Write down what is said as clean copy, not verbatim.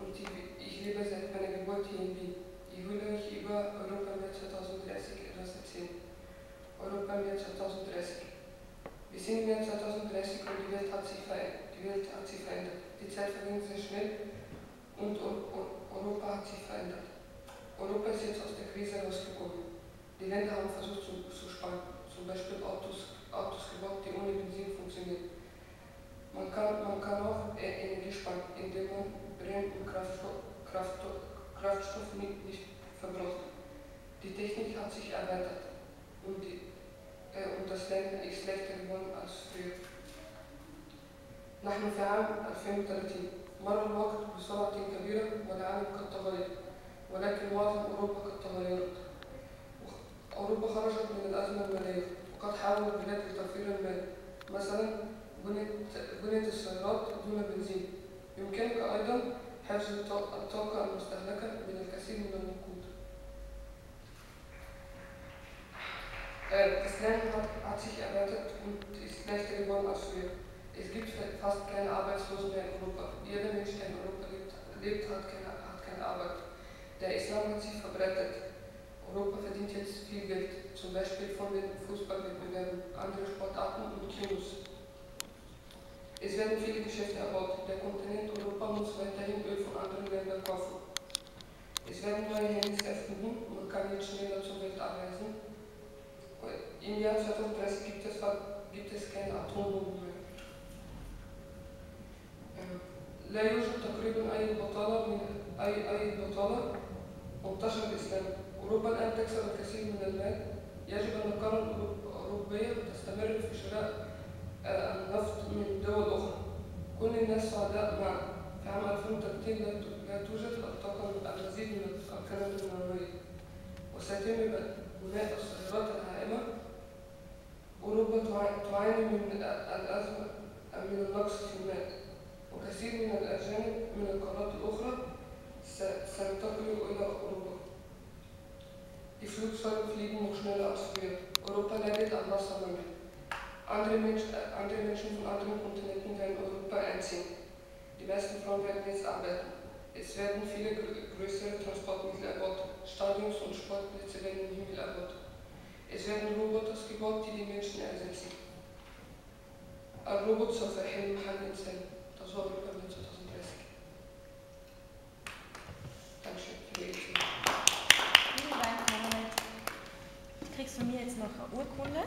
und ich lebe seit meiner Geburt hier in Wien. Ich will euch über Europa im Jahr 2030 etwas erzählen. Europa im Jahr 2030. Wir sind im Jahr 2030 und die Welt hat sich verändert. Die Zeit vergeht sehr schnell und Europa hat sich verändert. Europa ist jetzt aus der Krise rausgekommen. Die Länder haben versucht zu sparen, zum Beispiel Autos gebaut, die ohne Benzin funktionieren. Man kann auch Energie sparen, indem man Brenn- und Kraftstoff nicht verbraucht. Die Technik hat sich erweitert und das Leben ist leichter geworden als früher. نحن في عام 2030 مر الوقت بسرعة كبيرة والعالم قد تغير ولكن معظم أوروبا قد تغيرت. أوروبا خرجت من الأزمة المالية وقد حاول البلاد لتوفير المال. مثلا بنيت السيارات دون بنزين. يمكنك أيضا حفظ الطاقة المستهلكة من الكثير من الوقود. Das Leben hat sich erweitert und ist leichter geworden als früher. Es gibt fast keine Arbeitslosen mehr in Europa. Jeder Mensch, der in Europa lebt hat keine Arbeit. Der Islam hat sich verbreitet. Europa verdient jetzt viel Geld, zum Beispiel von den Fußballwettbewerben, anderen Sportarten und Kinos. Es werden viele Geschäfte erbaut. Der Kontinent Europa muss weiterhin Öl von anderen Ländern kaufen. Es werden neue Handys erfunden, man kann jetzt schneller zur Welt anreisen. Im Jahr 2030 gibt es keine Atombomben mehr. لا يوجد تقريبا أي بطالة منتشرة الإسلام. أوروبا الآن تكسب الكثير من المال. يجب أن القارة الأوروبية تستمر في شراء النفط من دول أخرى. كل الناس سعداء معا. في عام 2030 لا توجد المزيد من القنابل النووية وسيتم بناء السيارات الهائمة. أوروبا تعاني من الأزمة من النقص في المال وكثير من الأجانب من القارات الأخرى سينتقلوا إلى أوروبا. Die Flugzeuge fliegen noch schneller als früher. Europa leidet an Wassermangel. Andere Menschen von anderen Kontinenten werden Europa einziehen. Die meisten Frauen werden jetzt arbeiten. Es werden viele größere Transportmittel erbaut. Stadions und Sportplätze werden im Himmel erbaut. Es werden Roboter gebaut, die die Menschen ersetzen. الروبوت سوف يحل محل الإنسان. Das war Europa im Jahr 2030. Dankeschön für die Info. Vielen Dank, Mohammed. Kriegst du mir jetzt noch eine Urkunde?